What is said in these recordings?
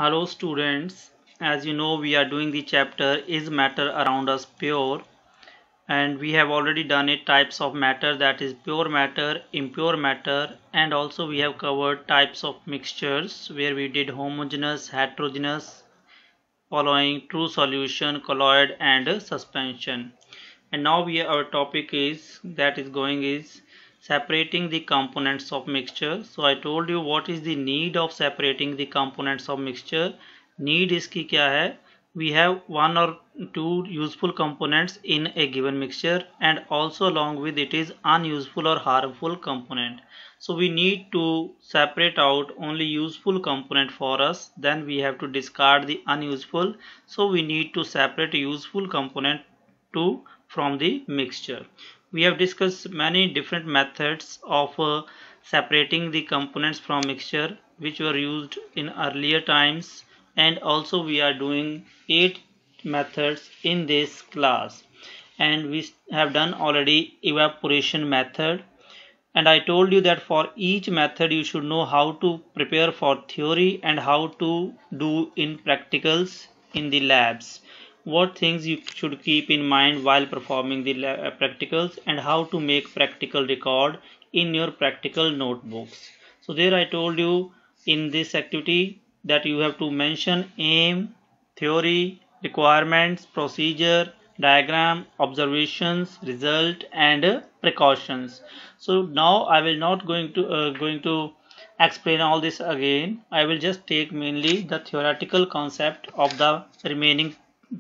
Hello students, as you know we are doing the chapter Is Matter Around Us Pure, and we have already done it types of matter, that is pure matter, impure matter, and also we have covered types of mixtures where we did homogeneous, heterogeneous, following true solution, colloid and suspension. And now our topic is separating the components of mixture. So I told you what is the need of separating the components of mixture. Need इसकी क्या है? We have one or two useful components in a given mixture, and also along with it is unuseful or harmful component. So we need to separate out only useful component for us, then we have to discard the unuseful. So we need to separate useful component to from the mixture. We have discussed many different methods of separating the components from mixture which were used in earlier times, and also we are doing 8 methods in this class, and we have done already evaporation method. And I told you that for each method you should know how to prepare for theory and how to do in practicals in the labs, what things you should keep in mind while performing the practicals, and how to make practical record in your practical notebooks. So there I told you in this activity that you have to mention aim, theory, requirements, procedure, diagram, observations, result, and precautions. So now I will not going to explain all this again. I will just take mainly the theoretical concept of the remaining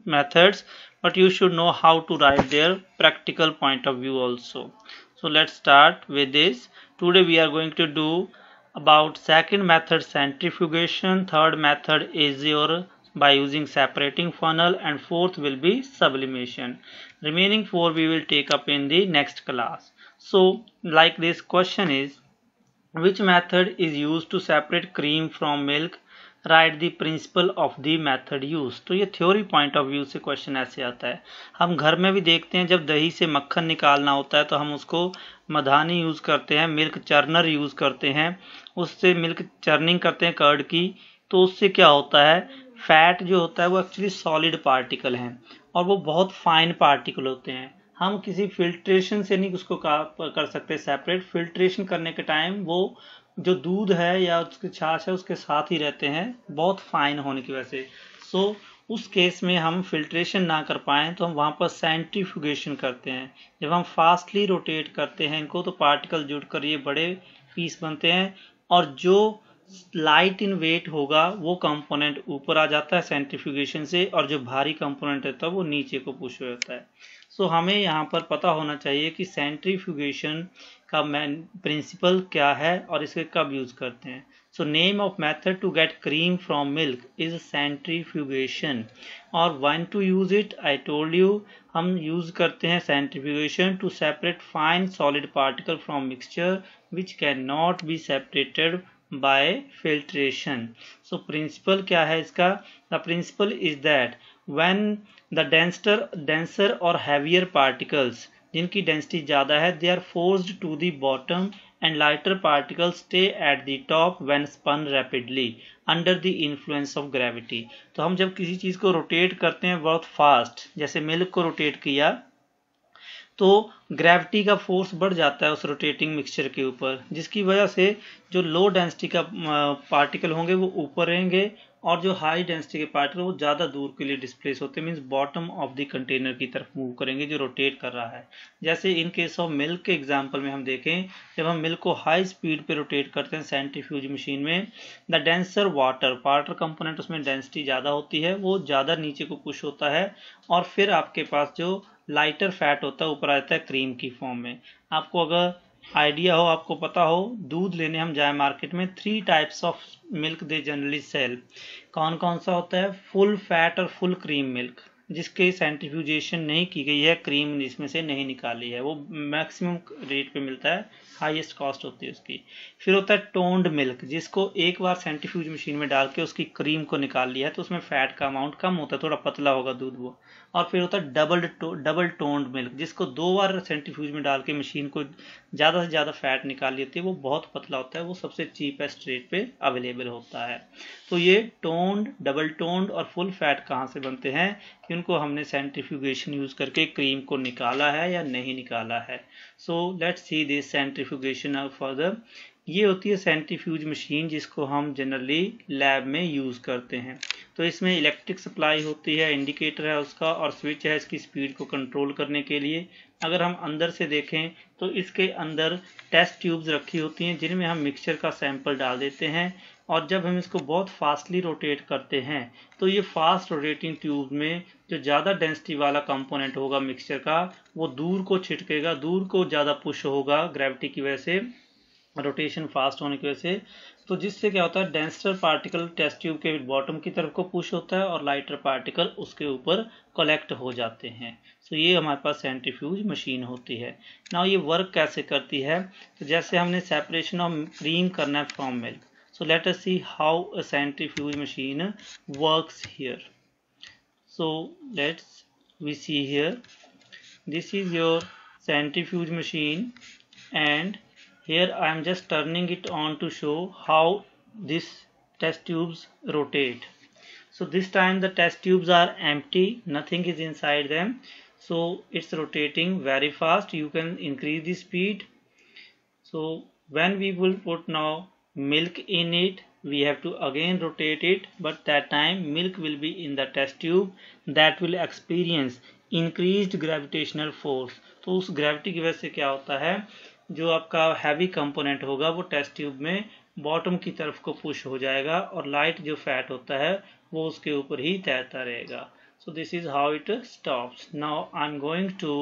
methods, but you should know how to write their practical point of view also. So let's start with this. Today we are going to do about second method, centrifugation. Third method is your by using separating funnel, and fourth will be sublimation. Remaining four we will take up in the next class. So like this question is, which method is used to separate cream from milk? Right the principle of the method use. तो ये theory point of view से question ऐसे आता है। हम घर में भी देखते हैं जब दही से मक्खन निकालना होता है तो हम उसको मधानी यूज करते हैं, मिल्क चर्नर यूज करते हैं, उससे मिल्क चर्निंग करते हैं कर्ड की। तो उससे क्या होता है, फैट जो होता है वो एक्चुअली सॉलिड पार्टिकल हैं और वो बहुत फाइन पार्टिकल होते हैं। हम किसी फिल्ट्रेशन से नहीं उसको कर सकते सेपरेट। फिल्ट्रेशन करने के टाइम वो जो दूध है या उसकी छाछ है उसके साथ ही रहते हैं बहुत फाइन होने की वजह से। सो उस केस में हम फिल्ट्रेशन ना कर पाएँ तो हम वहाँ पर सेंट्रीफ्यूगेशन करते हैं। जब हम फास्टली रोटेट करते हैं इनको तो पार्टिकल जुड़कर ये बड़े पीस बनते हैं, और जो लाइट इन वेट होगा वो कंपोनेंट ऊपर आ जाता है सेंट्रीफ्यूगेशन से, और जो भारी कंपोनेंट रहता है वो नीचे को पुश हो जाता है। सो हमें यहाँ पर पता होना चाहिए कि सेंट्रीफ्यूगेशन का प्रिंसिपल क्या है और इसे कब यूज करते हैं। So name of method to get cream from milk is centrifugation, और when to use it I told you, हम यूज करते हैं centrifugation to separate fine solid particle from mixture which can not be separated by filtration. So principle क्या है इसका? The principle is that when the denser और heavier particles जिनकी density ज़्यादा है they are forced to the bottom and lighter particles stay at the top when spun rapidly under the influence of gravity। तो हम जब किसी चीज़ को rotate करते हैं बहुत फास्ट, जैसे मिल्क को रोटेट किया तो ग्रेविटी का फोर्स बढ़ जाता है उस रोटेटिंग मिक्सचर के ऊपर, जिसकी वजह से जो लो डेंसिटी का पार्टिकल होंगे वो ऊपर रहेंगे और जो हाई डेंसिटी के पार्टिकल वो ज़्यादा दूर के लिए डिस्प्लेस होते हैं, means bottom of the container की तरफ मूव करेंगे जो रोटेट कर रहा है। जैसे इन केस ऑफ मिल्क के एग्जांपल में हम देखें, जब हम मिल्क को हाई स्पीड पे रोटेट करते हैं सेंट्रीफ्यूज मशीन में, द डेंसर वाटर कंपोनेंट उसमें डेंसिटी ज़्यादा होती है, वो ज़्यादा नीचे को पुश होता है, और फिर आपके पास जो लाइटर फैट होता है ऊपर आता है क्रीम की फॉर्म में। आपको अगर आइडिया हो, आपको पता हो, दूध लेने हम जाए मार्केट में 3 types of milk they generally sell. कौन कौन सा होता है? फुल फैट और फुल क्रीम मिल्क, जिसके सेंट्रीफ्यूजेशन नहीं की गई है, क्रीम इसमें से नहीं निकाली है, वो मैक्सिमम रेट पे मिलता है हाईएस्ट कॉस्ट होती है उसकी। फिर होता है टोन्ड मिल्क, जिसको एक बार सेंट्रीफ्यूज मशीन में डाल के उसकी क्रीम को निकाल लिया है तो उसमें फैट का अमाउंट कम होता है, थोड़ा पतला होगा दूध वो। और फिर होता है डबल टोन्ड मिल्क, जिसको 2 बार सेंट्रीफ्यूज में डाल के मशीन को ज़्यादा से ज़्यादा फैट निकाल लेती है, वो बहुत पतला होता है, वो सबसे चीपेस्ट रेट पे अवेलेबल होता है। तो ये टोन्ड, डबल टोन्ड और फुल फैट कहाँ से बनते हैं कि उनको हमने सेंट्रीफ्यूगेशन यूज़ करके क्रीम को निकाला है या नहीं निकाला है। So let's see this centrifugation further. ये होती है सेंट्रीफ्यूज मशीन, जिसको हम जनरली लैब में यूज़ करते हैं। तो इसमें इलेक्ट्रिक सप्लाई होती है, इंडिकेटर है उसका, और स्विच है इसकी स्पीड को कंट्रोल करने के लिए। अगर हम अंदर से देखें तो इसके अंदर टेस्ट ट्यूब्स रखी होती हैं जिनमें हम मिक्सचर का सैंपल डाल देते हैं, और जब हम इसको बहुत फास्टली रोटेट करते हैं तो ये फास्ट रोटेटिंग ट्यूब में जो ज़्यादा डेंसिटी वाला कंपोनेंट होगा मिक्सचर का, वो दूर को छिटकेगा, दूर को ज़्यादा पुश होगा ग्रेविटी की वजह से, रोटेशन फास्ट होने की वजह से। तो जिससे क्या होता है, डेंसर पार्टिकल टेस्ट ट्यूब के बॉटम की तरफ को पुश होता है और लाइटर पार्टिकल उसके ऊपर कलेक्ट हो जाते हैं। सो ये हमारे पास सेंट्रीफ्यूज मशीन होती है। नाउ ये वर्क कैसे करती है, तो जैसे हमने सेपरेशन ऑफ क्रीम करना है from milk, so let us see how a centrifuge machine works here. So we see here, this is your centrifuge machine, and here I am just turning it on to show how this test tubes rotate. So this time the test tubes are empty, nothing is inside them, so it's rotating very fast. You can increase the speed. So when we will put now milk in it, we have to again rotate it, but that time milk will be in the test tube that will experience increased gravitational force. तो उस gravity की वजह से क्या होता है, जो आपका हैवी कंपोनेंट होगा वो टेस्ट ट्यूब में बॉटम की तरफ को पुश हो जाएगा, और लाइट जो फैट होता है वो उसके ऊपर ही तैरता रहेगा। So this is how it stops. Now I am going to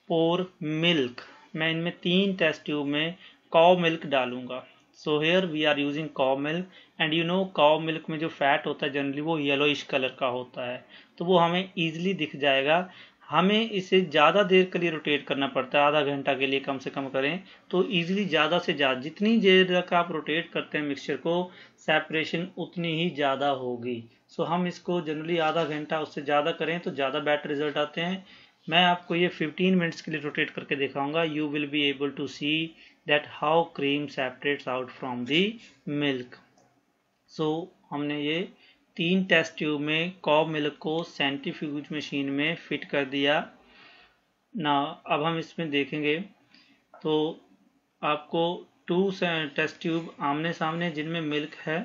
pour milk. मैं इनमें 3 टेस्ट ट्यूब में काउ मिल्क डालूंगा। So here we are using cow milk, and you know cow milk में जो फैट होता है जनरली वो yellowish colour का होता है, तो वो हमें ईजिली दिख जाएगा। हमें इसे ज़्यादा देर के लिए रोटेट करना पड़ता है, आधा घंटा के लिए कम से कम करें तो ईजिली ज़्यादा से ज़्यादा, जितनी देर तक आप रोटेट करते हैं मिक्सचर को, सेपरेशन उतनी ही ज़्यादा होगी। सो हम इसको जनरली आधा घंटा उससे ज़्यादा करें तो ज़्यादा बेटर रिजल्ट आते हैं। मैं आपको ये 15 मिनट्स के लिए रोटेट करके दिखाऊंगा। You will be able to see that how cream separates out from the milk. So हमने ये 3 टेस्ट ट्यूब में काउ मिल्क को सेंट्रीफ्यूज मशीन में फिट कर दिया ना। अब हम इसमें देखेंगे तो आपको 2 टेस्ट ट्यूब आमने सामने जिनमें मिल्क है।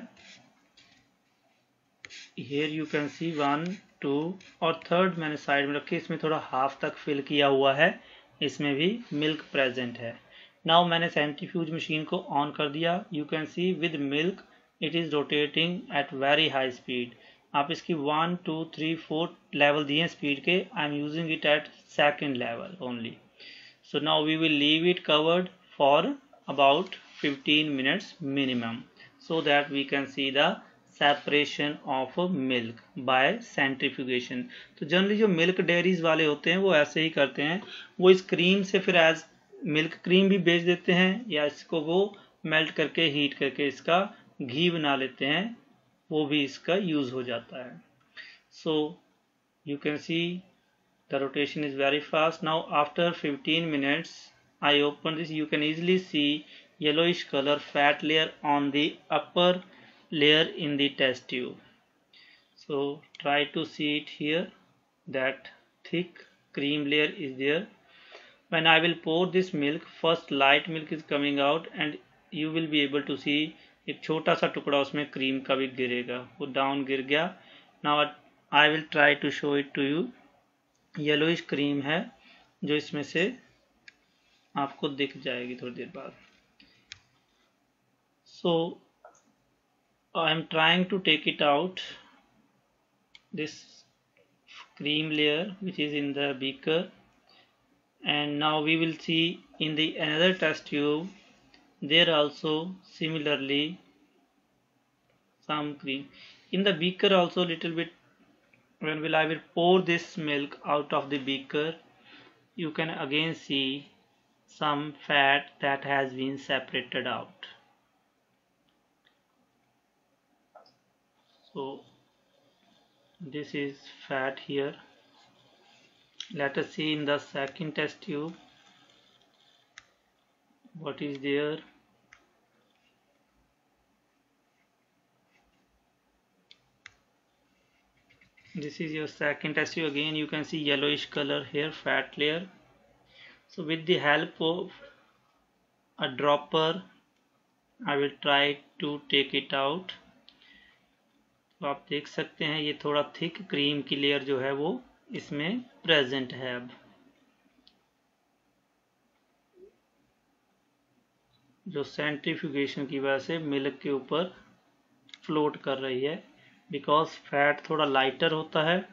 Here you can see 1, 2 और थर्ड मैंने साइड में रखी, इसमें थोड़ा हाफ तक फिल किया हुआ है, इसमें भी मिल्क प्रेजेंट है। नाउ मैंने सेंट्रीफ्यूज मशीन को ऑन कर दिया। You can see with milk it is rotating at very high speed. आप इसकी 1, 2, 3, 4 लेवल दिए स्पीड के, I am using it at second level only. So now we will leave it covered for about 15 minutes minimum, so that we can see the separation of milk by centrifugation. तो generally जो milk dairies वाले होते हैं वो ऐसे ही करते हैं, वो इस क्रीम से फिर एज मिल्क क्रीम भी बेच देते हैं, या इसको वो मेल्ट करके हीट करके इसका घी बना लेते हैं, वो भी इसका यूज हो जाता है। So you can see the rotation is very fast. Now after 15 minutes I open this, you can easily C yellowish color fat layer on the upper layer in the test tube. So try to see it here, that thick cream layer is there. When I will pour this milk, first light milk is coming out and you will be able to see एक छोटा सा टुकड़ा उसमें cream का भी गिरेगा, वो down गिर गया। Now I will try to show it to you. Yellowish cream है जो इसमें से आपको दिख जाएगी थोड़ी देर बाद। So I am trying to take it out, this cream layer which is in the beaker, and now we will see in the another test tube there also similarly some cream in the beaker also little bit. When I will pour this milk out of the beaker, you can again see some fat that has been separated out. So this is fat here. Let us see in the second test tube what is there. This is your second test tube. Again you can see yellowish color here, fat layer. So with the help of a dropper I will try to take it out. तो आप देख सकते हैं ये थोड़ा thick cream की layer जो है वो इसमें प्रेजेंट है। अब जो सेंट्रीफ्यूगेशन की वजह से मिल्क के ऊपर फ्लोट कर रही है, बिकॉज फैट थोड़ा लाइटर होता है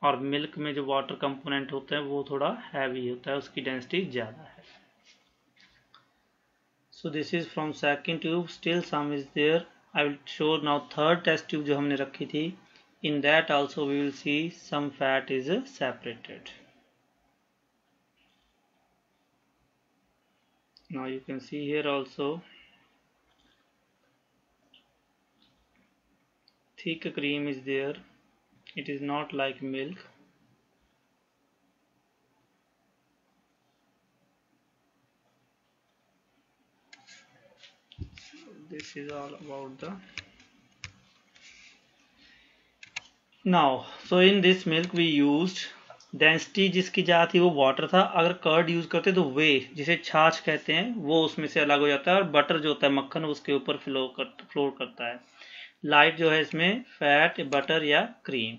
और मिल्क में जो वाटर कंपोनेंट होता है वो थोड़ा हैवी होता है, उसकी डेंसिटी ज़्यादा है। So this is from second tube, still some is there. I will show now third test tube जो हमने रखी थी, in that also we will see some fat is separated. Now you can see here also thick cream is there, it is not like milk. This is all about the now. So in this milk we used density जिसकी ज़्यादा थी वो water था। अगर curd use करते तो वे जिसे छाछ कहते हैं वो उसमें से अलग हो जाता है और बटर जो होता है मक्खन उसके ऊपर फ्लोर करता है। लाइट जो है इसमें फैट, बटर या क्रीम।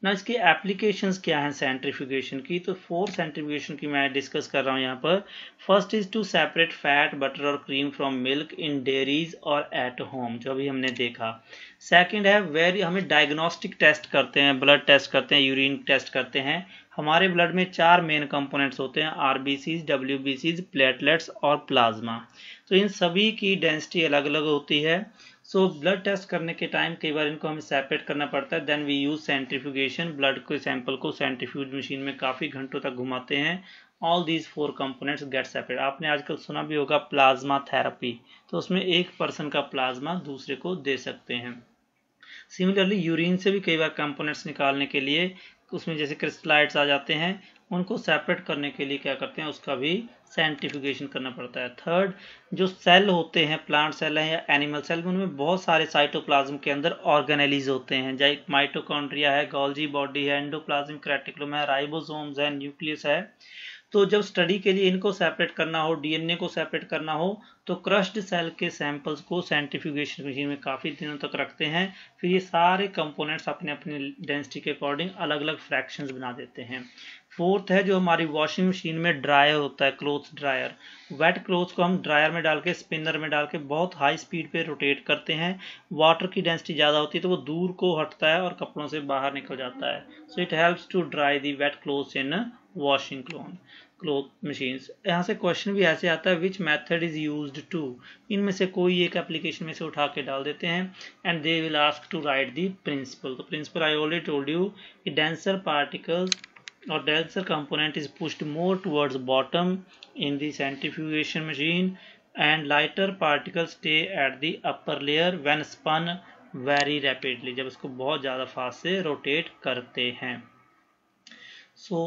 ना इसकी एप्लीकेशंस क्या हैं सेंट्रीफ्यूगेशन की, तो 4 सेंट्रीफ्यूगेशन की मैं डिस्कस कर रहा हूँ यहाँ पर। First is to separate fat, butter और cream from milk in dairies और एट होम, जो अभी हमने देखा। सेकंड है वेर हमें डायग्नोस्टिक टेस्ट करते हैं, ब्लड टेस्ट करते हैं, यूरिन टेस्ट करते हैं। हमारे ब्लड में 4 मेन कंपोनेंट्स होते हैं, आरबीसीज, डब्ल्यूबीसीज, प्लेटलेट्स और प्लाज्मा। तो इन सभी की डेंसिटी अलग अलग होती है। सो ब्लड टेस्ट करने के टाइम कई बार इनको हमें सेपरेट करना पड़ता है। Then we use centrifugation, blood के सैंपल को सेंट्रीफ्यूज मशीन में काफ़ी घंटों तक घुमाते हैं। All these 4 components get separate. आपने आजकल सुना भी होगा प्लाज्मा थेरेपी, तो उसमें एक पर्सन का प्लाज्मा दूसरे को दे सकते हैं। सिमिलरली यूरिन से भी कई बार कंपोनेंट्स निकालने के लिए उसमें जैसे क्रिस्टलाइट्स आ जाते हैं, उनको सेपरेट करने के लिए क्या करते हैं, उसका भी सेंट्रीफ्यूगेशन करना पड़ता है। थर्ड, जो सेल होते हैं, प्लांट सेल हैं या एनिमल सेल, उनमें बहुत सारे साइटोप्लाज्म के अंदर ऑर्गेनेलीज होते हैं, जैसे माइटोकॉन्ड्रिया है, गोल्जी बॉडी है, एंडोप्लाज्मिक रेटिकुलम है, राइबोसोम्स है, न्यूक्लियस है। तो जब स्टडी के लिए इनको सेपरेट करना हो, डीएनए को सेपरेट करना हो, तो क्रश्ड सेल के सैंपल्स को सेंट्रीफ्यूगेशन मशीन में काफ़ी दिनों तक रखते हैं। फिर ये सारे कंपोनेंट्स अपने अपने डेंसिटी के अकॉर्डिंग अलग अलग फ्रैक्शंस बना देते हैं। फोर्थ है जो हमारी वॉशिंग मशीन में ड्रायर होता है, क्लोथ ड्रायर। वेट क्लोथ्स को हम ड्रायर में डाल के, स्पिनर में डाल के बहुत हाई स्पीड पे रोटेट करते हैं। वाटर की डेंसिटी ज़्यादा होती है तो वो दूर को हटता है और कपड़ों से बाहर निकल जाता है। So it helps to dry the wet clothes in washing cloth machines. यहाँ से क्वेश्चन भी ऐसे आता है which method is used to, इनमें से कोई एक एप्लीकेशन में से उठा के डाल देते हैं and they will ask to write the principle. तो principle I already told you कि denser particles or denser component is pushed more towards bottom in the centrifugation machine and lighter particles stay at the upper layer when spun very rapidly, जब इसको बहुत ज़्यादा fast से rotate करते हैं। So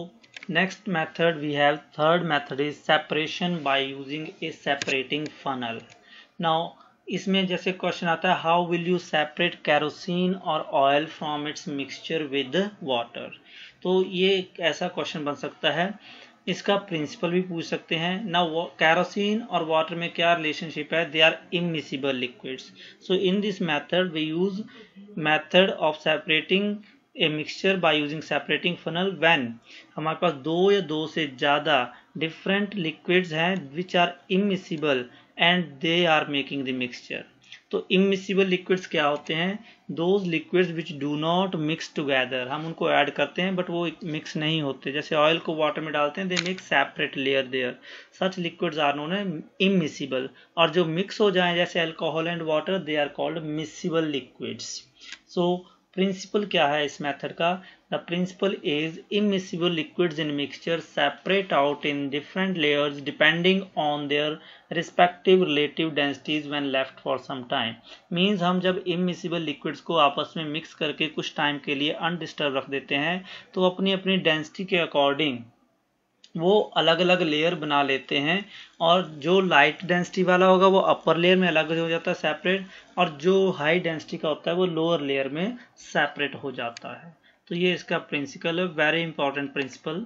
next method we have, third method is separation by using a separating funnel. Now इसमें जैसे question आता है how will you separate kerosene और oil from its mixture with water, तो ये एक ऐसा क्वेश्चन बन सकता है। इसका प्रिंसिपल भी पूछ सकते हैं ना। कैरोसिन और वाटर में क्या रिलेशनशिप है, they are immiscible liquids. So in this method we use method of separating a mixture by using separating funnel when हमारे पास 2 या 2 से ज़्यादा डिफरेंट लिक्विड्स हैं which are immiscible and they are making the mixture. तो immiscible liquids क्या होते हैं, those liquids which do not mix together, हम उनको ऐड करते हैं बट वो मिक्स नहीं होते। जैसे ऑयल को वाटर में डालते हैं, they make separate layer there, such liquids are known है इमिसिबल। और जो मिक्स हो जाएं जैसे alcohol and water, they are called miscible liquids. So principle क्या है इस मेथड का? The principle is immiscible liquids in mixture separate out in different layers depending on their respective relative densities when left for some time. मींस हम जब immiscible liquids को आपस में मिक्स करके कुछ टाइम के लिए अनडिस्टर्ब रख देते हैं तो अपनी अपनी डेंसिटी के अकॉर्डिंग वो अलग अलग लेयर बना लेते हैं, और जो लाइट डेंसिटी वाला होगा वो अपर लेयर में अलग हो जाता है सेपरेट, और जो हाई डेंसिटी का होता है वो लोअर लेयर में सेपरेट हो जाता है। तो ये इसका प्रिंसिपल है, वेरी इंपॉर्टेंट प्रिंसिपल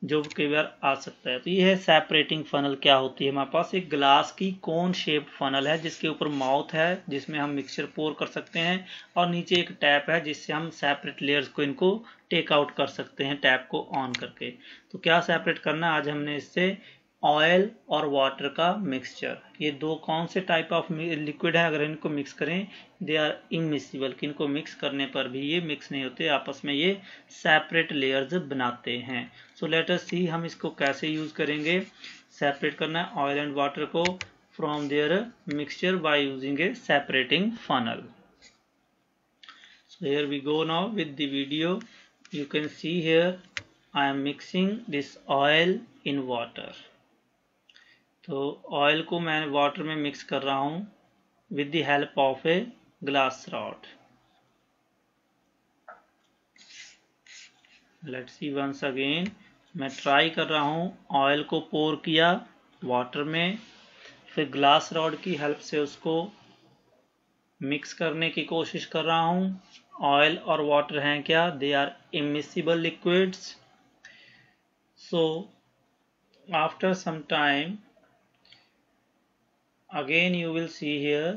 जो कई बार आ सकता है। तो ये है सेपरेटिंग फनल। क्या होती है हमारे पास? एक ग्लास की कोन शेप फनल है जिसके ऊपर माउथ है जिसमें हम मिक्सचर पोर कर सकते हैं, और नीचे एक टैप है जिससे हम सेपरेट लेयर्स को इनको टेक आउट कर सकते हैं टैप को ऑन करके। तो क्या सेपरेट करना है आज हमने इससे? ऑयल और वाटर का मिक्सचर। ये दो कौन से टाइप ऑफ लिक्विड है, अगर इनको मिक्स करें दे आर इमिसिबल, कि इनको मिक्स करने पर भी ये मिक्स नहीं होते, आपस में ये सेपरेट लेयर्स बनाते हैं। सो लेट अस सी हम इसको कैसे यूज करेंगे। सेपरेट करना है ऑयल एंड वाटर को from their mixture by using a separating funnel. So here we go now with the video. You can see here I am mixing this oil in water. तो oil को मैं water में mix कर रहा हूँ with the help of a glass rod. Let's see once again. मैं try कर रहा हूँ, ऑयल को पोर किया वाटर में, फिर ग्लास रॉड की हेल्प से उसको मिक्स करने की कोशिश कर रहा हूँ। ऑयल और वाटर हैं क्या? They are immiscible liquids. So after some time again you will see here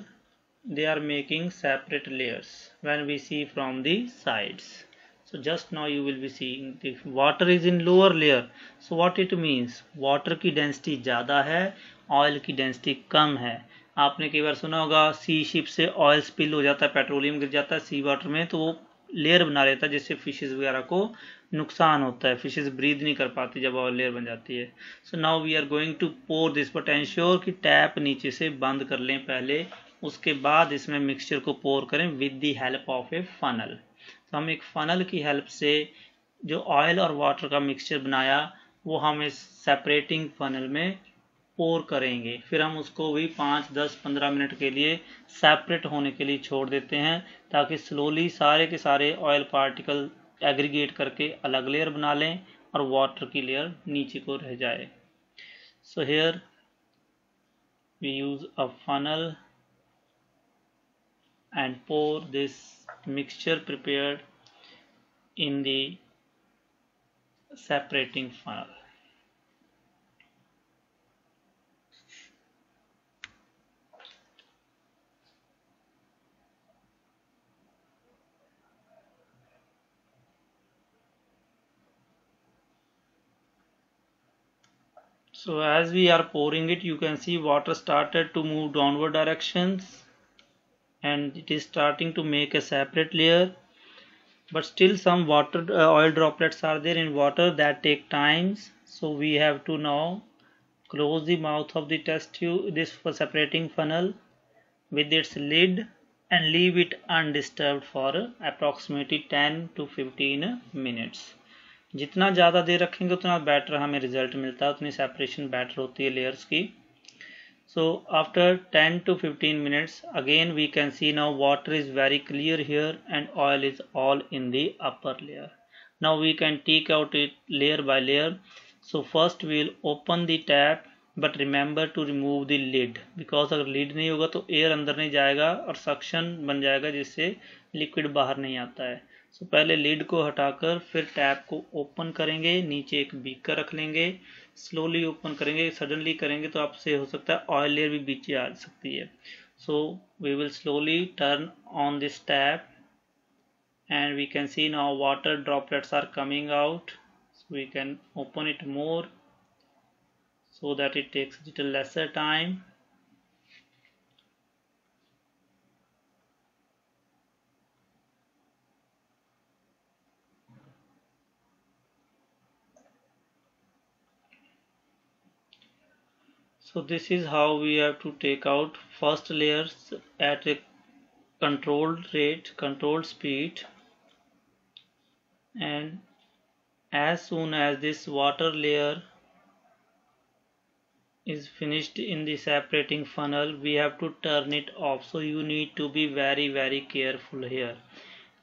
they are making separate layers when we see from the sides. So just now you will be seeing the water is in lower layer. So what it means? water की density ज़्यादा है, oil की density कम है। आपने कई बार सुना होगा सी ship से ऑयल स्पिल हो जाता है, पेट्रोलियम गिर जाता है सी वाटर में, तो वो लेयर बना लेता है जिससे फिशेज वगैरह को नुकसान होता है, फिशेज ब्रीद नहीं कर पाती जब ऑयल लेयर बन जाती है। So now we are going to pour this, but ensure कि टैप नीचे से बंद कर लें पहले, उसके बाद इसमें मिक्सचर को पोर करें with the help of A funnel. तो हम एक फनल की हेल्प से जो ऑयल और वाटर का मिक्सचर बनाया वो हम इस सेपरेटिंग फनल में पोर करेंगे, फिर हम उसको भी 5, 10, 15 मिनट के लिए सेपरेट होने के लिए छोड़ देते हैं ताकि स्लोली सारे के सारे ऑयल पार्टिकल एग्रीगेट करके अलग लेयर बना लें और वाटर की लेयर नीचे को रह जाए। So here we use a funnel and pour this mixture prepared in the separating funnel. So as we are pouring it, you can see water started to move downward directions and it is starting to make a separate layer, but still some water oil droplets are there in water that take times. So we have to now close the mouth of the test tube, this for separating funnel, with its lid and leave it undisturbed for approximately 10 to 15 minutes. जितना ज़्यादा देर रखेंगे उतना better हमें result मिलता है, उतनी separation better होती है लेयर्स की। So after 10 to 15 minutes again we can see now water is very clear here and oil is all in the upper layer. Now we can take out it layer by layer. So first we will open the tap, but remember to remove the lid, because अगर lid नहीं होगा तो air अंदर नहीं जाएगा और suction बन जाएगा जिससे लिक्विड बाहर नहीं आता है। सो पहले लीड को हटाकर फिर टैप को ओपन करेंगे, नीचे एक बीकर रख लेंगे, स्लोली ओपन करेंगे। सडनली करेंगे तो आपसे हो सकता है ऑयल लेयर भी बीच आ सकती है। So we will slowly turn on this tap and we can see now water droplets are coming out. So we can open it more so that it takes a little lesser time. So this is how we have to take out first layers at a controlled rate, controlled speed, and as soon as this water layer is finished in the separating funnel, we have to turn it off. So you need to be very careful here.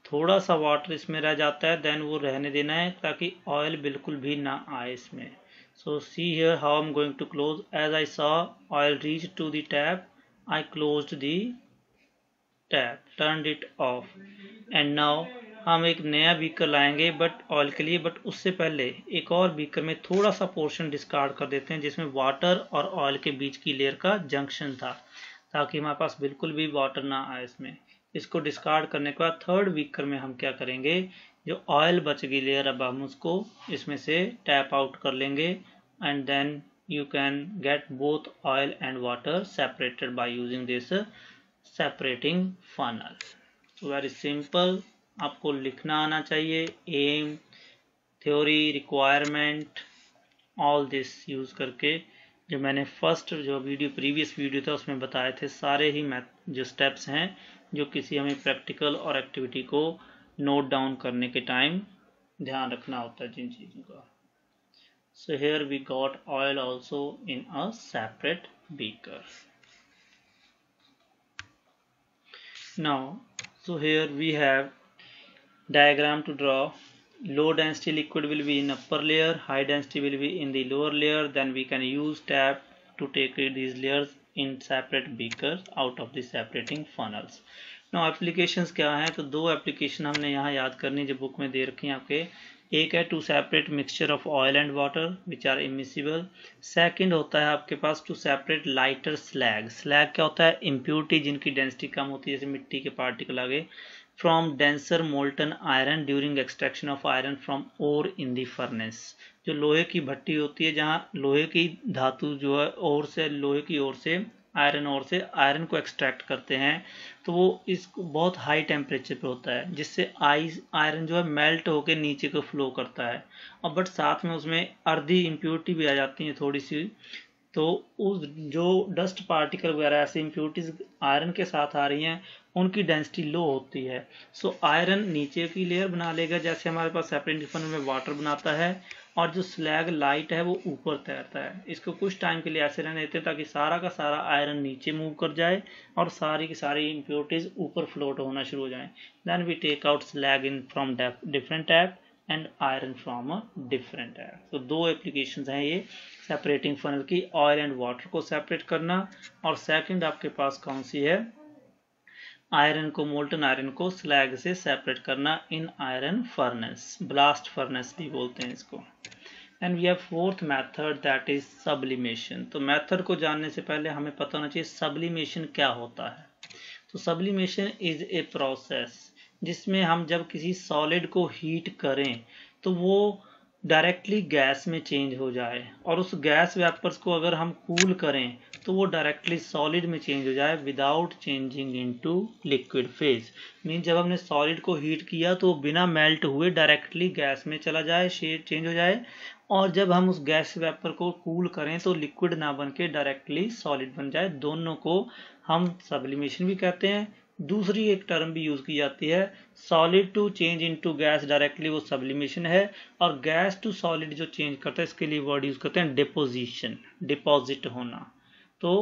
थोड़ा सा water इसमें रह जाता है, then वो रहने देना है ताकि ऑयल बिल्कुल भी ना आए इसमें. So see here how I'm going to close. As I saw oil reach to the tap, I closed the tap, turned it off, and now हम एक नया बीकर लाएंगे बट ऑयल के लिए. बट उससे पहले एक और बीकर में थोड़ा सा पोर्शन डिस्कार्ड कर देते हैं जिसमें वाटर और ऑयल के बीच की लेयर का जंक्शन था, ताकि हमारे पास बिल्कुल भी वाटर ना आए इसमें. इसको डिस्कार्ड करने के बाद थर्ड बीकर में हम क्या करेंगे, जो ऑयल बच गई लेयर अब हम उसको इसमें से टैप आउट कर लेंगे, and then you can get both oil and water separated by using this separating funnel. So very simple. आपको लिखना आना चाहिए. Aim, theory, requirement, all this use करके जो मैंने फर्स्ट जो प्रीवियस वीडियो था उसमें बताए थे, सारे ही जो स्टेप्स हैं जो किसी हमें प्रैक्टिकल और एक्टिविटी को नोट डाउन करने के टाइम ध्यान रखना होता है जिन चीज़ों का. So here we got oil also in a separate beaker. Now, so here we have diagram to draw. Low density liquid will be in upper layer, high density will be in the lower layer. Then we can use tap to take these layers in separate beakers out of the separating funnels. Now applications क्या हैं, तो दो application हमने यहाँ याद करनी जो book में दे रखी हैं आपके. एक है to separate mixture of oil and water which are immiscible. Second होता है आपके पास to separate lighter slag. Slag क्या होता है, इम्प्योरिटी जिनकी डेंसिटी कम होती है, जैसे मिट्टी के पार्टिकल आगे, from denser molten iron during extraction of iron from ore in the furnace. जो लोहे की भट्टी होती है जहाँ लोहे की धातु जो है ओर से, लोहे की ओर से आयरन ओर से आयरन को एक्सट्रैक्ट करते हैं, तो वो इसको बहुत हाई टेम्परेचर पे होता है जिससे आयरन जो है मेल्ट होकर नीचे को फ्लो करता है. और बट साथ में उसमें अर्धी इम्प्योरिटी भी आ जाती है थोड़ी सी, तो उस जो डस्ट पार्टिकल वगैरह ऐसे इम्प्योरिटीज आयरन के साथ आ रही हैं उनकी डेंसिटी लो होती है. सो आयरन नीचे की लेयर बना लेगा जैसे हमारे पास सेपरेटिंग फनल में वाटर बनाता है, और जो स्लैग लाइट है वो ऊपर तैरता है. इसको कुछ टाइम के लिए ऐसे रहने देते हैं ताकि सारा का सारा आयरन नीचे मूव कर जाए और सारी की सारी इम्प्योरिटीज ऊपर फ्लोट होना शुरू हो जाए. Then we take out slag in from different tap and iron from a different tap. तो दो एप्लीकेशंस हैं ये सेपरेटिंग फनल की, ऑयल एंड वाटर को सेपरेट करना, और सेकंड आपके पास कौन सी है, आयरन को, मोल्टन आयरन को स्लैग से सेपरेट करना in iron furnace, blast furnace भी बोलते हैं इसको. And we have fourth method that is sublimation. तो मेथड को जानने से पहले हमें पता होना चाहिए सब्लिमेशन क्या होता है. तो सब्लिमेशन इज ए प्रोसेस जिसमें हम जब किसी सॉलिड को हीट करें तो वो डायरेक्टली गैस में चेंज हो जाए, और उस गैस वेपर्स को अगर हम कूल करें तो वो डायरेक्टली सॉलिड में चेंज हो जाए without changing into liquid phase. Mean जब हमने सॉलिड को हीट किया तो बिना मेल्ट हुए डायरेक्टली गैस में चला जाए, शेड चेंज हो जाए, और जब हम उस गैस वेपर को कूल करें तो लिक्विड ना बन के डायरेक्टली सॉलिड बन जाए. दोनों को हम सब्लिमेशन भी कहते हैं. दूसरी एक टर्म भी यूज की जाती है, solid to change into gas directly, वो सब्लिमेशन है. और गैस टू सॉलिड जो चेंज करता है इसके लिए वर्ड यूज करते हैं डिपोजिशन, डिपॉजिट होना. तो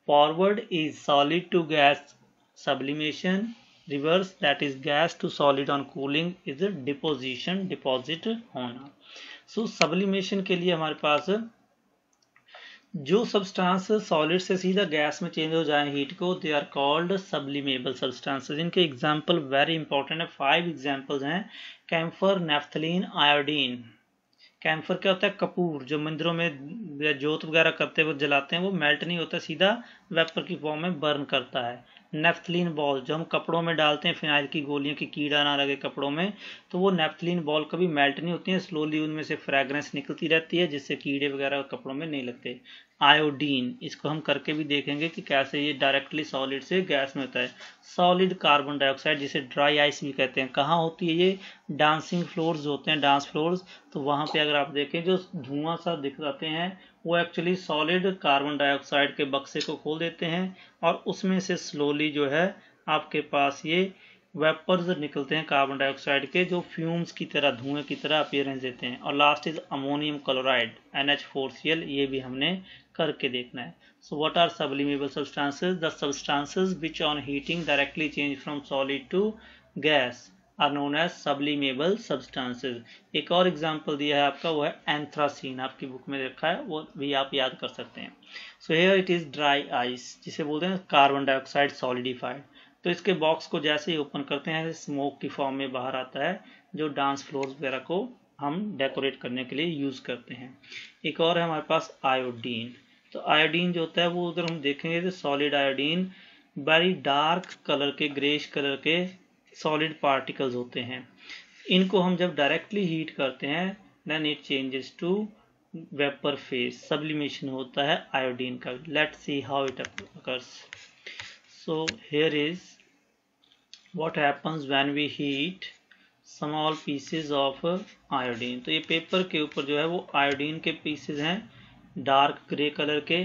forward is solid to gas sublimation, reverse that is gas to solid on cooling is deposition, deposit होना. सो सब्लिमेशन के लिए हमारे पास जो सब्सटेंस सॉलिड से सीधा गैस में चेंज हो जाए हीट को, they are called sublimable substances. इनके एग्जांपल वेरी इंपॉर्टेंट है, 5 एग्जांपल्स हैं. Camphor, naphthalene, iodine. कैम्फर क्या होता है, कपूर जो मंदिरों में जोत वगैरह करते हुए जलाते हैं, वो मेल्ट नहीं होता, सीधा वेपर की फॉर्म में बर्न करता है. नेफ्थलीन बॉल जो हम कपड़ों में डालते हैं, फिनाइल की गोलियां की कीड़ा ना लगे कपड़ों में, तो वो नेफ्थलीन बॉल कभी मेल्ट नहीं होती हैं, स्लोली उनमें से फ्रेगरेंस निकलती रहती है जिससे कीड़े वगैरह कपड़ों में नहीं लगते. आयोडीन, इसको हम करके भी देखेंगे कि कैसे ये डायरेक्टली सॉलिड से गैस में होता है. सॉलिड कार्बन डाइऑक्साइड जिसे ड्राई आइस भी कहते हैं, कहाँ होती है ये, डांसिंग फ्लोर्स होते हैं, डांस फ्लोर्स, तो वहाँ पे अगर आप देखें जो धुआं सा दिखाते हैं वो एक्चुअली सॉलिड कार्बन डाइऑक्साइड के बक्से को खोल देते हैं और उसमें से स्लोली जो है आपके पास ये वेपर्स निकलते हैं कार्बन डाइऑक्साइड के, जो फ्यूम्स की तरह, धुएं की तरह अपीयरेंस देते हैं। और last is ammonium chloride NH4Cl, ये भी हमने करके देखना है। So what are sublimable substances? The substances which on heating directly change from solid to gas are known as sublimable substances. एक और एग्जांपल दिया है आपका, वो है एंथ्रासीन, आपकी बुक में रखा है, वो भी आप याद कर सकते हैं। So here it is dry ice, जिसे बोलते हैं कार्बन डाइऑक्साइड सॉलिडिफाइड। तो इसके बॉक्स को जैसे ही ओपन करते हैं स्मोक की फॉर्म में बाहर आता है, जो डांस फ्लोर वगैरह को हम डेकोरेट करने के लिए यूज करते हैं। एक और है हमारे पास आयोडीन। तो आयोडीन जो होता है वो अगर हम देखेंगे तो solid iodine very dark colour के, ग्रेश कलर के सॉलिड पार्टिकल्स होते हैं। इनको हम जब डायरेक्टली हीट करते हैं then it changes to vapour phase, sublimation होता है आयोडीन का। Let's see how it occurs. So here is what happens when we heat small pieces of iodine। तो ये पेपर के ऊपर जो है वो आयोडीन के पीसेस हैं, डार्क ग्रे कलर के।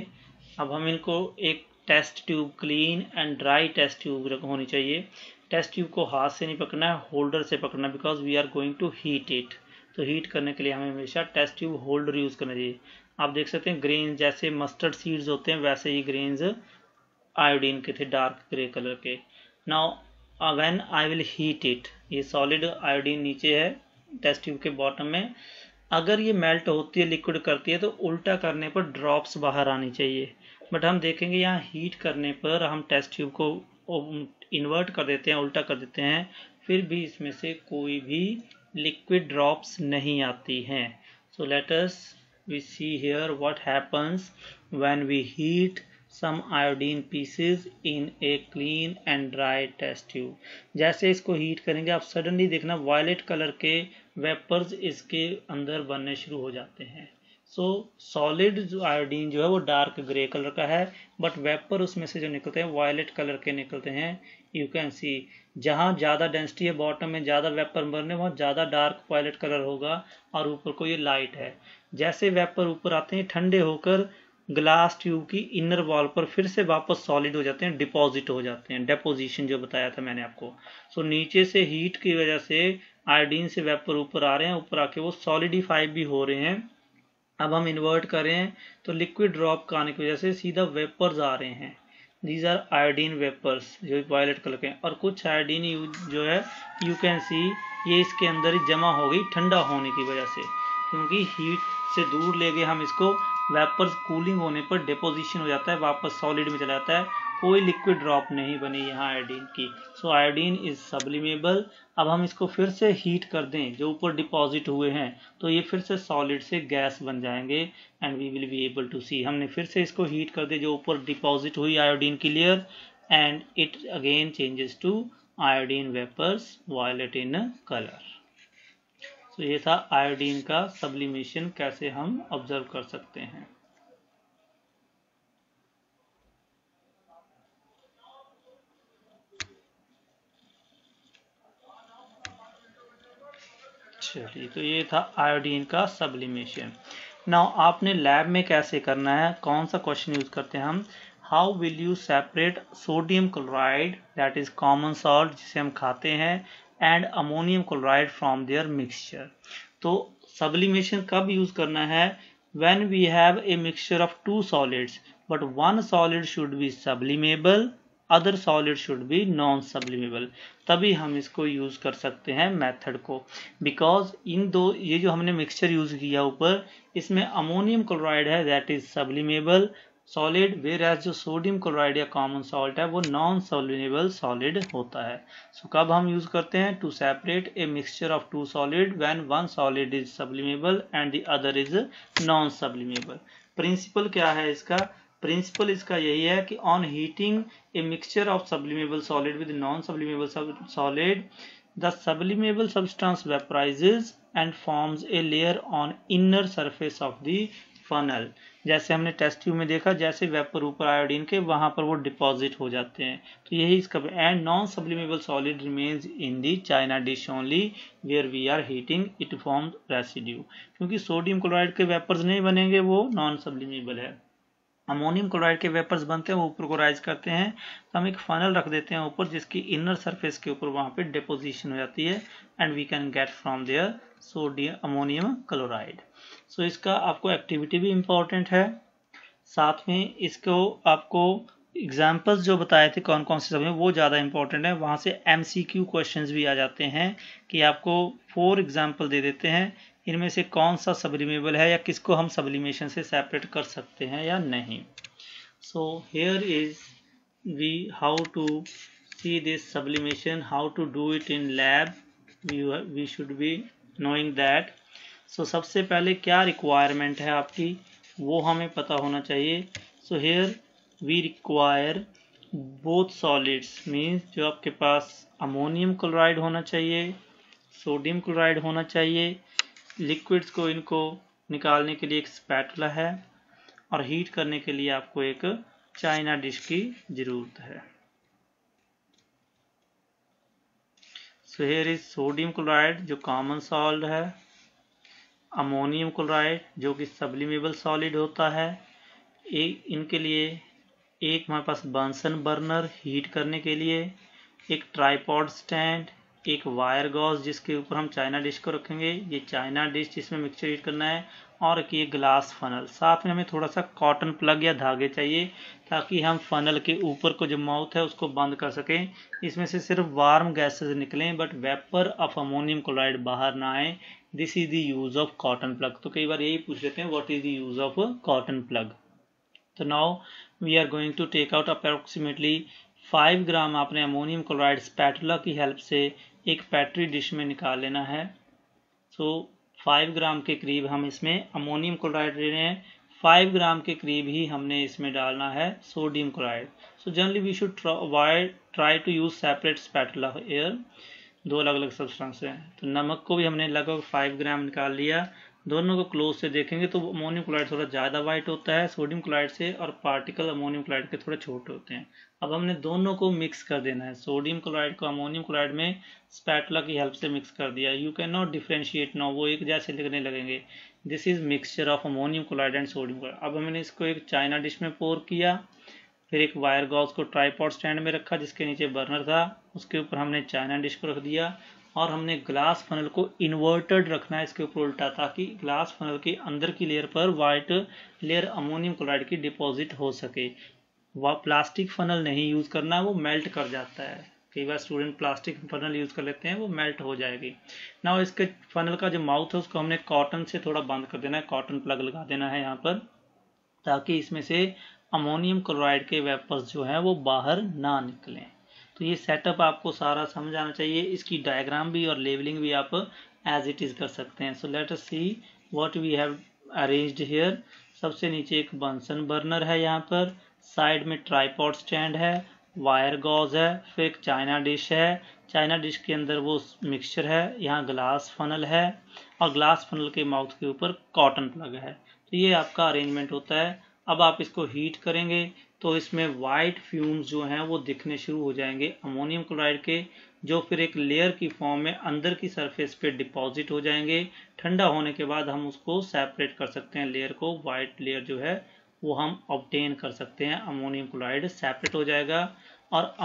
अब हम इनको एक test tube, clean and dry test tube होनी चाहिए। टेस्ट ट्यूब को हाथ से नहीं पकड़ना है, होल्डर से पकड़ना, because we are going to heat it. तो हीट करने के लिए हमें हमेशा टेस्ट ट्यूब होल्डर यूज करना चाहिए। आप देख सकते हैं ग्रेन जैसे मस्टर्ड सीड्स होते हैं वैसे ही ग्रेन्स आयोडीन के थे, डार्क ग्रे कलर के। Now when I will heat it, ये सॉलिड आयोडीन नीचे है टेस्ट ट्यूब के बॉटम में। अगर ये मेल्ट होती है, लिक्विड करती है, तो उल्टा करने पर ड्रॉप्स बाहर आनी चाहिए। बट हम देखेंगे यहाँ हीट करने पर हम टेस्ट ट्यूब को इन्वर्ट कर देते हैं, उल्टा कर देते हैं, फिर भी इसमें से कोई भी लिक्विड ड्रॉप्स नहीं आती हैं। So let us we see here what happens when we heat some iodine pieces in a clean and dry test tube। जैसे इसको हीट करेंगे आप सडनली देखना वायलेट कलर के वेपर्स इसके अंदर बनने शुरू हो जाते हैं। सो सॉलिड जो आयोडीन जो है वो डार्क ग्रे कलर का है, बट वेपर उसमें से जो निकलते हैं वायलेट कलर के निकलते हैं। यू कैन सी जहाँ ज़्यादा डेंसिटी है बॉटम में, ज़्यादा वेपर बनने, वहाँ ज़्यादा डार्क वायलेट कलर होगा और ऊपर को ये लाइट है। जैसे वेपर ऊपर आते हैं ठंडे होकर ग्लास ट्यूब की इनर वॉल पर फिर से वापस सॉलिड हो जाते हैं, डिपॉजिट हो जाते हैं, डेपोजिशन जो बताया था मैंने आपको। सो नीचे से हीट की वजह से आयोडीन से वेपर ऊपर आ रहे हैं, ऊपर आके वो सॉलिडिफाई भी हो रहे हैं। अब हम इन्वर्ट कर रहे हैं तो लिक्विड ड्रॉप आने की वजह से सीधा वेपर्स आ रहे हैं। दीज आर आयोडीन वेपर्स जो वायलेट कलर के हैं। और कुछ आयोडीन जो है यू कैन सी ये इसके अंदर ही जमा हो गई ठंडा होने की वजह से, क्योंकि हीट से दूर ले गए हम इसको, वेपर्स कूलिंग होने पर डिपोजिशन हो जाता है, वापस सॉलिड में चला जाता है, कोई लिक्विड ड्रॉप नहीं बनी यहाँ आयोडीन की। सो आयोडीन इज सब्लिमेबल। अब हम इसको फिर से हीट कर दें, जो ऊपर डिपॉजिट हुए हैं, तो ये फिर से सॉलिड से गैस बन जाएंगे and we will be able to see. हमने फिर से इसको हीट कर दे जो ऊपर डिपॉजिट हुई आयोडीन की layer, and it again changes to iodine vapours violet in colour. तो ये था आयोडीन का सब्लिमेशन कैसे हम ऑब्जर्व कर सकते हैं। चलिए, तो ये था आयोडीन का सब्लिमेशन। नाउ आपने लैब में कैसे करना है, कौन सा क्वेश्चन यूज करते हैं हम, how will you separate sodium chloride that is common salt जिसे हम खाते हैं and ammonium chloride from their mixture. तो सब्लिमेशन कब यूज करना है, when we have a mixture of two solids but one solid should be sublimable, other solid should be non sublimable, तभी हम इसको यूज कर सकते हैं मेथड को। बिकॉज इन दो, ये जो हमने मिक्सचर यूज किया ऊपर, इसमें अमोनियम क्लोराइड है that is sublimable solid, whereas जो सोडियम क्लोराइड या कॉमन सॉल्ट है वो नॉन सब्लिमेबल सॉलिड होता है। सो कब हम यूज करते हैं, to separate a mixture of two solid when one solid is sublimable and the other is non sublimable. Principle क्या है इसका, प्रिंसिपल इसका यही है कि on heating a mixture of sublimable solid with non sublimable solid, the sublimable substance vaporises and forms a layer on inner surface of the funnel. जैसे हमने test tube में देखा, जैसे वेपर ऊपर आयोडीन के वहां पर वो डिपॉजिट हो जाते हैं, तो यही इसका। And non sublimable solid remains in the china dish only where we are heating it forms residue. क्योंकि सोडियम क्लोराइड के वेपर्स नहीं बनेंगे, वो नॉन सब्लिमेबल है। अमोनियम क्लोराइड के वेपर्स बनते हैं वो ऊपर को राइज करते हैं, तो हम एक फनल रख देते हैं ऊपर जिसकी इनर सरफेस के ऊपर वहां पे डिपोजिशन हो जाती है and we can get from there sodium ammonium chloride. So इसका आपको एक्टिविटी भी इम्पोर्टेंट है, साथ में इसको आपको एग्जाम्पल्स जो बताए थे कौन कौन से सब वो ज़्यादा इंपॉर्टेंट है। वहाँ से MCQ क्वेश्चंस भी आ जाते हैं कि आपको 4 एग्जाम्पल दे देते हैं, इनमें से कौन सा सब्लिमेबल है या किसको हम सब्लिमेशन से सेपरेट कर सकते हैं या नहीं। So here is we how to see this sublimation, how to do it in lab, we should be knowing that. So सबसे पहले क्या रिक्वायरमेंट है आपकी वो हमें पता होना चाहिए। So here we require both solids, means जो आपके पास अमोनियम क्लोराइड होना चाहिए, सोडियम क्लोराइड होना चाहिए। लिक्विड्स को इनको निकालने के लिए एक स्पैटुला है और हीट करने के लिए आपको एक चाइना डिश की जरूरत है। So here is sodium chloride जो कॉमन सॉल्ट है, अमोनियम क्लोराइड जो कि सब्लिमेबल सॉलिड होता है। इनके लिए एक हमारे पास बंसन बर्नर हीट करने के लिए, एक ट्राइपॉड स्टैंड, एक वायर गॉज जिसके ऊपर हम चाइना डिश को रखेंगे, ये चाइना डिश जिसमें मिक्सचर हीट करना है, और एक ये ग्लास फनल। साथ में हमें थोड़ा सा कॉटन प्लग या धागे चाहिए ताकि हम फनल के ऊपर को जो माउथ है उसको बंद कर सकें, इसमें से सिर्फ वार्म गैसेज निकलें but vapour of ammonium chloride बाहर ना आए। This is the use of cotton plug. तो कई बार यही पूछ लेते हैं what is the use of cotton plug. तो now we are going to take out approximately 5 gram आपने अमोनियम क्लोराइड स्पैटुला की हेल्प से एक पैट्री डिश में निकाल लेना है। सो 5 ग्राम के करीब हम इसमें अमोनियम क्लोराइड ले रहे हैं, 5 ग्राम के करीब ही हमने इसमें डालना है sodium chloride. So generally we should try to use separate spatula here, दो अलग अलग सब्सटेंस हैं। तो नमक को भी हमने लगभग 5 ग्राम निकाल लिया। दोनों को क्लोज से देखेंगे तो अमोनियम क्लोराइड थोड़ा ज़्यादा वाइट होता है सोडियम क्लोराइड से, और पार्टिकल अमोनियम क्लोराइड के थोड़े छोटे होते हैं। अब हमने दोनों को मिक्स कर देना है, सोडियम क्लोराइड को अमोनियम क्लोराइड में स्पैटुला की हेल्प से मिक्स कर दिया। You can not differentiate no, वो एक जैसे लिखने लगेंगे। This is mixture of ammonium chloride and sodium chloride. अब हमने इसको एक चाइना डिश में पोर किया, फिर एक वायर गॉज को ट्राइपॉड स्टैंड में रखा जिसके नीचे बर्नर था, उसके ऊपर हमने चाइना डिश को रख दिया, और हमने ग्लास फनल को इन्वर्टेड रखना है इसके ऊपर उल्टा, ताकि ग्लास फनल के अंदर की लेयर पर वाइट लेयर अमोनियम क्लोराइड की डिपॉजिट हो सके। वह प्लास्टिक फनल नहीं यूज करना, वो मेल्ट कर जाता है। कई बार स्टूडेंट प्लास्टिक फनल यूज कर लेते हैं, वो मेल्ट हो जाएगी ना। इसके फनल का जो माउथ है उसको हमने कॉटन से थोड़ा बंद कर देना है, कॉटन प्लग लगा देना है यहाँ पर, ताकि इसमें से अमोनियम क्लोराइड के वेपर्स जो हैं वो बाहर ना निकलें। तो ये सेटअप आपको सारा समझ आना चाहिए। इसकी डायग्राम भी और लेवलिंग भी आप एज इट इज कर सकते हैं। So let us see what we have arranged here. सबसे नीचे एक बंसन बर्नर है, यहाँ पर साइड में ट्राइपॉड स्टैंड है, वायर गॉज है, फिर एक चाइना डिश है, चाइना डिश के अंदर वो मिक्सचर है, यहाँ ग्लास फनल है, और ग्लास फनल के माउथ के ऊपर कॉटन प्लग है। तो ये आपका अरेंजमेंट होता है। अब आप इसको हीट करेंगे तो इसमें वाइट फ्यूम्स जो हैं वो दिखने शुरू हो जाएंगे अमोनियम क्लोराइड के, जो फिर एक लेयर की फॉर्म में अंदर की सरफेस पे डिपॉजिट हो जाएंगे। ठंडा होने के बाद हम उसको सेपरेट कर सकते हैं, लेयर को, वाइट लेयर जो है वो हम ऑब्टेन कर सकते हैं। अमोनियम क्लोराइड सेपरेट हो जाएगा और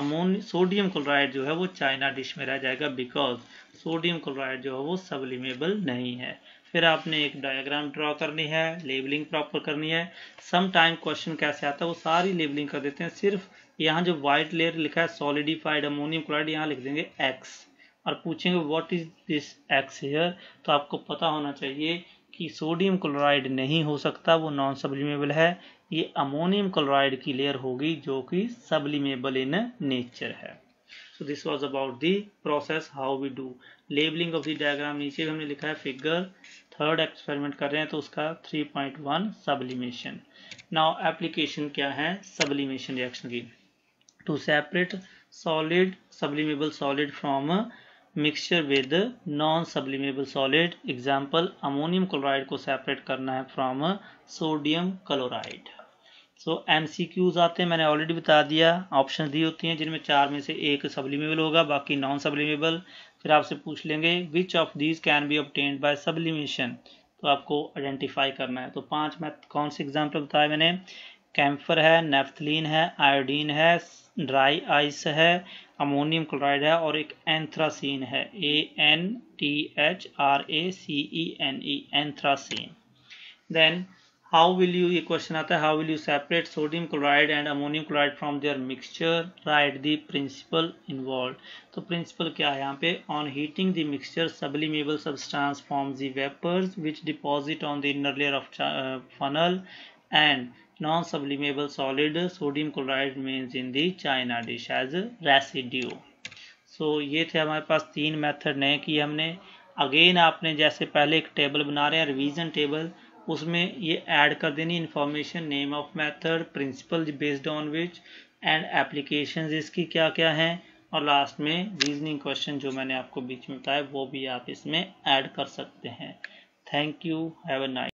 सोडियम क्लोराइड जो है वो चाइना डिश में रह जाएगा, बिकॉज सोडियम क्लोराइड जो है वो सब्लिमेबल नहीं है। फिर आपने एक डायग्राम ड्रॉ करनी है, लेबलिंग प्रॉपर करनी है। सम टाइम क्वेश्चन कैसे आता है वो सारी लेबलिंग कर देते हैं, सिर्फ यहाँ जो व्हाइट लेयर लिखा है सॉलिडिफाइड अमोनियम क्लोराइड यहाँ लिख देंगे X, और पूछेंगे what is this X here. तो आपको पता होना चाहिए कि सोडियम क्लोराइड नहीं हो सकता, वो नॉन सब्लिमेबल है। ये अमोनियम क्लोराइड की लेयर होगी जो कि सब्लिमेबल इन नेचर है। So this was about the process how we do labeling of the diagram। नीचे हमने लिखा है फिगर, थर्ड एक्सपेरिमेंट कर रहे हैं तो उसका 3.1 सब्लिमेशन। नाउ एप्लीकेशन क्या है सब्लिमेशन रिएक्शन की, to separate solid sublimable solid from mixture with non sublimable solid. Example, ammonium chloride को सेपरेट करना है from sodium chloride. So MCQs आते हैं, मैंने ऑलरेडी बता दिया, ऑप्शन दी होती हैं जिनमें 4 में से एक सब्लिमेबल होगा, बाकी नॉन सब्लिमेबल। फिर आपसे पूछ लेंगे which of these can be obtained by sublimation, तो आपको आइडेंटिफाई करना है। तो 5 में कौन से एग्जाम्पल बताए मैंने, कैम्फर है, नेफ्थलीन है, आयोडीन है, ड्राई आइस है, अमोनियम क्लोराइड है और एक एंथ्रासीन है, ANTHRACENE, anthracene. Then how will you, ये क्वेश्चन आता है, how will you separate sodium chloride and ammonium chloride from their mixture, write the principle involve. तो प्रिंसिपल क्या है यहाँ पे, on heating the mixture sublimable substance forms the vapours which deposit on the inner layer of funnel and non-sublimable solid sodium chloride remains in the china dish as residue। सो ये थे हमारे पास 3 method नए किए हमने। अगेन आपने जैसे पहले एक टेबल बना रहे हैं रिवीजन टेबल, उसमें ये ऐड कर देनी information, name of method, principle based on which and applications इसकी क्या क्या हैं, और लास्ट में रीजनिंग क्वेश्चन जो मैंने आपको बीच में बताया वो भी आप इसमें ऐड कर सकते हैं। Thank you, have a nice